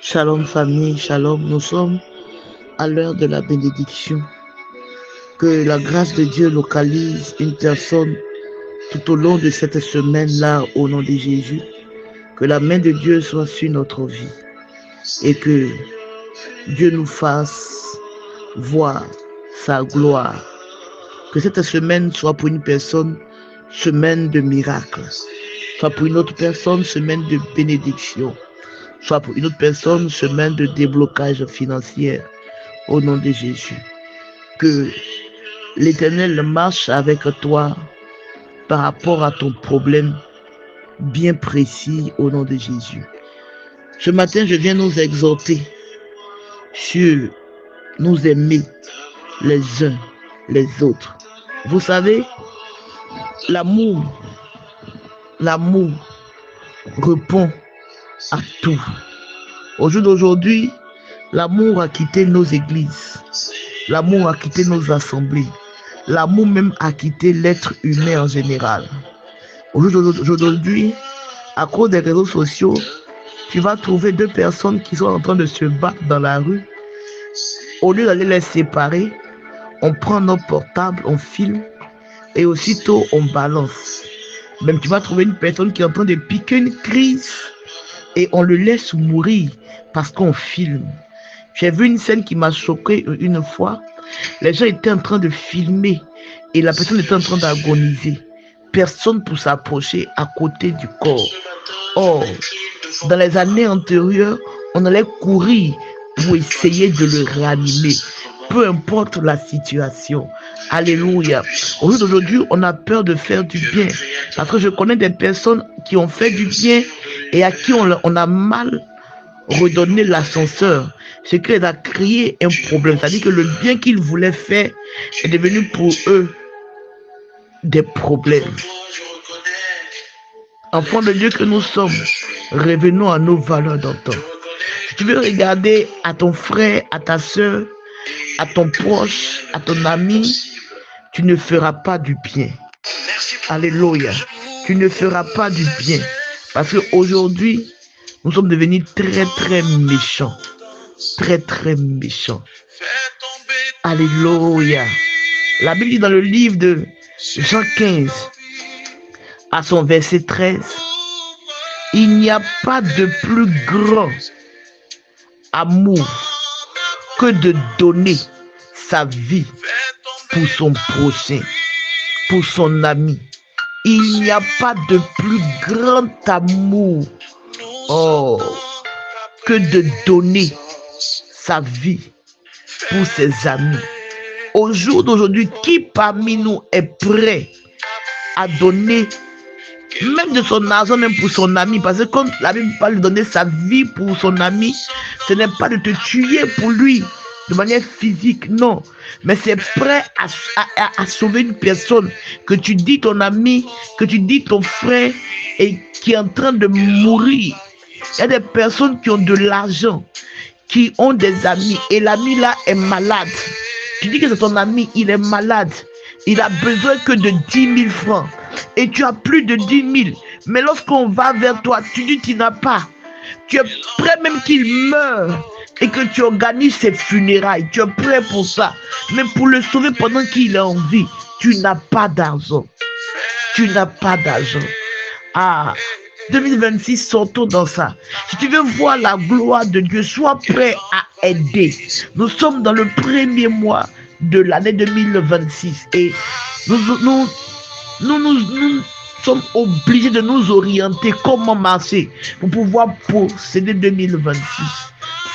Shalom famille, shalom, nous sommes à l'heure de la bénédiction. Que la grâce de Dieu localise une personne tout au long de cette semaine-là au nom de Jésus. Que la main de Dieu soit sur notre vie et que Dieu nous fasse voir sa gloire. Que cette semaine soit pour une personne semaine de miracle, soit pour une autre personne semaine de bénédiction, soit pour une autre personne semaine de déblocage financier au nom de Jésus. Que l'Éternel marche avec toi par rapport à ton problème bien précis au nom de Jésus. Ce matin, je viens nous exhorter sur nous aimer les uns les autres. Vous savez, l'amour répond à tout. Au jour d'aujourd'hui, l'amour a quitté nos églises. L'amour a quitté nos assemblées. L'amour même a quitté l'être humain en général. Au jour d'aujourd'hui, à cause des réseaux sociaux, tu vas trouver deux personnes qui sont en train de se battre dans la rue. Au lieu d'aller les séparer, on prend nos portables, on filme et aussitôt on balance. Même tu vas trouver une personne qui est en train de piquer une crise et on le laisse mourir parce qu'on filme. J'ai vu une scène qui m'a choqué une fois. Les gens étaient en train de filmer et la personne était en train d'agoniser. Personne pour s'approcher à côté du corps. Or, dans les années antérieures, on allait courir pour essayer de le réanimer, peu importe la situation. Alléluia. Aujourd'hui, on a peur de faire du bien. Parce que je connais des personnes qui ont fait du bien et à qui on a mal redonné l'ascenseur. Ce qui a créé un problème. C'est-à-dire que le bien qu'ils voulaient faire est devenu pour eux des problèmes. Enfants de Dieu que nous sommes, revenons à nos valeurs d'antan. Si tu veux regarder à ton frère, à ta soeur, à ton proche, à ton ami, tu ne feras pas du bien. Alléluia. Tu ne feras pas du bien. Parce qu'aujourd'hui, nous sommes devenus très, très méchants. Très, très méchants. Alléluia. La Bible dit dans le livre de Jean 15, à son verset 13, il n'y a pas de plus grand amour que de donner sa vie pour son prochain, pour son ami. Il n'y a pas de plus grand amour que de donner sa vie pour ses amis. Au jour d'aujourd'hui, qui parmi nous est prêt à donner même de son argent, même pour son ami? Parce que quand la Bible parle de donner sa vie pour son ami, ce n'est pas de te tuer pour lui de manière physique, non. Mais c'est prêt à sauver une personne que tu dis ton ami, que tu dis ton frère et qui est en train de mourir. Il y a des personnes qui ont de l'argent, qui ont des amis et l'ami là est malade. Tu dis que c'est ton ami, il est malade. Il a besoin que de 10 000 francs. Et tu as plus de 10 000. Mais lorsqu'on va vers toi, tu dis que tu n'as pas. Tu es prêt même qu'il meure et que tu organises ses funérailles. Tu es prêt pour ça. Mais pour le sauver pendant qu'il est en vie, tu n'as pas d'argent. Tu n'as pas d'argent. 2026, sortons dans ça. Si tu veux voir la gloire de Dieu, sois prêt à aider. Nous sommes dans le premier mois de l'année 2026 et nous sommes obligés de nous orienter comment marcher pour pouvoir posséder 2026.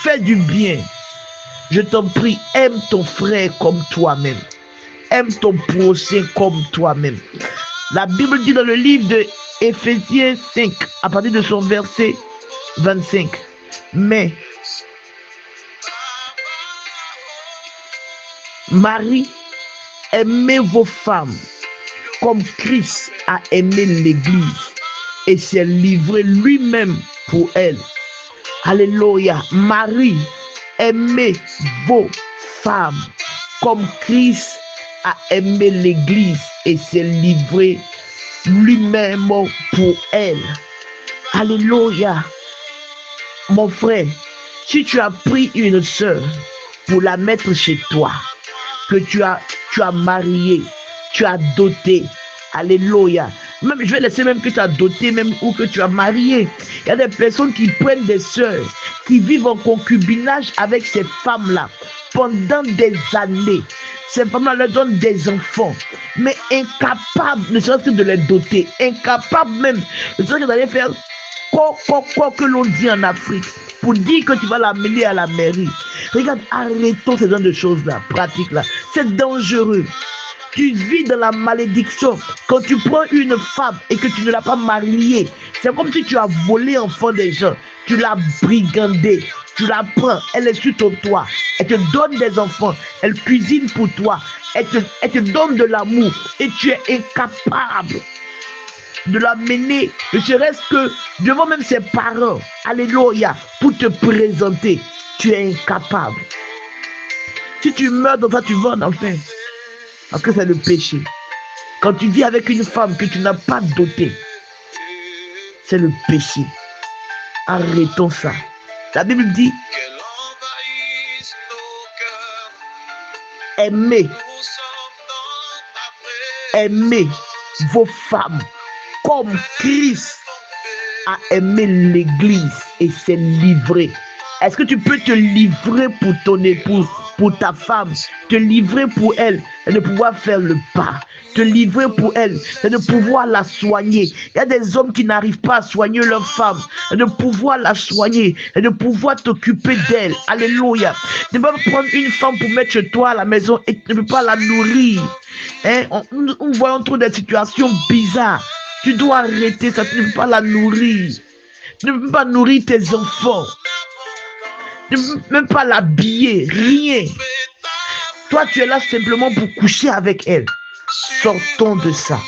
Fais du bien. Je t'en prie, aime ton frère comme toi-même. Aime ton prochain comme toi-même. La Bible dit dans le livre de Éphésiens 5, à partir de son verset 25, mais Marie, aimez vos femmes comme Christ a aimé l'Église et s'est livré lui-même pour elle. Alléluia. Marie, aimez vos femmes comme Christ a aimé l'Église et s'est livré lui-même pour elle. Alléluia. Mon frère, Si tu as pris une sœur pour la mettre chez toi, que tu as marié, tu as doté, alléluia. Même, je vais laisser même que tu as doté, même ou que tu as marié. Il y a des personnes qui prennent des sœurs, qui vivent en concubinage avec ces femmes-là pendant des années. Ces femmes-là leur donnent des enfants, mais incapables ne serait-ce que de les doter, incapables même ne serait-ce que d'aller faire quoi que l'on dit en Afrique pour dire que tu vas l'amener à la mairie. Regarde, arrêtons ce genre de choses-là, pratiques-là. C'est dangereux. Tu vis dans la malédiction. Quand tu prends une femme et que tu ne l'as pas mariée, c'est comme si tu as volé l'enfant des gens. Tu l'as brigandée. Tu la prends. Elle est sur ton toit. Elle te donne des enfants. Elle cuisine pour toi. Elle te donne de l'amour. Et tu es incapable de l'amener, ne serait-ce que devant même ses parents. Alléluia. Pour te présenter. Tu es incapable. Si tu meurs dans ça, tu vas en enfer. Parce que c'est le péché. Quand tu vis avec une femme que tu n'as pas dotée, c'est le péché. Arrêtons ça. La Bible dit, aimez vos femmes comme Christ a aimé l'Église et s'est livré. Est-ce que tu peux te livrer pour ton épouse, pour ta femme, te livrer pour elle et de pouvoir faire le pas, te livrer pour elle et de pouvoir la soigner? Il y a des hommes qui n'arrivent pas à soigner leur femme et de pouvoir la soigner et de pouvoir t'occuper d'elle. Alléluia. Tu ne peux pas prendre une femme pour mettre chez toi à la maison et tu ne peux pas la nourrir. On voit trop des situations bizarres. Tu dois arrêter ça, tu ne peux pas la nourrir. Tu ne peux pas nourrir tes enfants. Tu ne peux même pas l'habiller, rien. Toi, tu es là simplement pour coucher avec elle. Sortons de ça.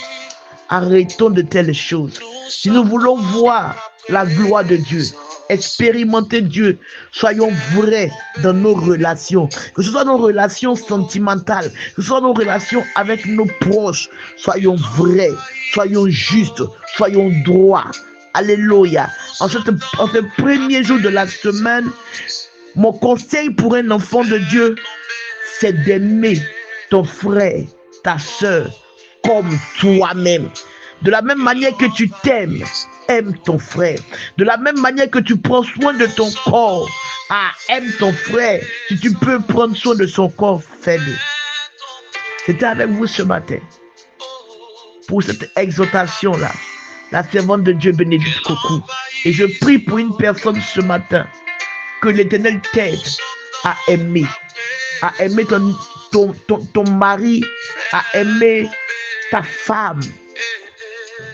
Arrêtons de telles choses. Si nous voulons voir la gloire de Dieu, expérimenter Dieu, soyons vrais dans nos relations. Que ce soit nos relations sentimentales, que ce soit nos relations avec nos proches. Soyons vrais, soyons justes, soyons droits. Alléluia. En ce premier jour de la semaine, mon conseil pour un enfant de Dieu, c'est d'aimer ton frère, ta soeur, comme toi-même. De la même manière que tu t'aimes, aime ton frère. De la même manière que tu prends soin de ton corps, aime ton frère. Si tu peux prendre soin de son corps, fais-le. C'était avec vous ce matin pour cette exhortation-là. La servante de Dieu, Bénédicte Coco. Et je prie pour une personne ce matin, que l'Éternel t'aide à aimer ton mari, à aimer ta femme.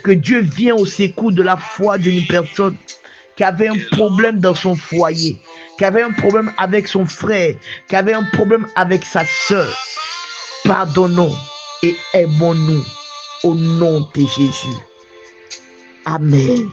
Que Dieu vienne au secours de la foi d'une personne qui avait un problème dans son foyer, qui avait un problème avec son frère, qui avait un problème avec sa soeur. Pardonnons et aimons-nous au nom de Jésus. Amen.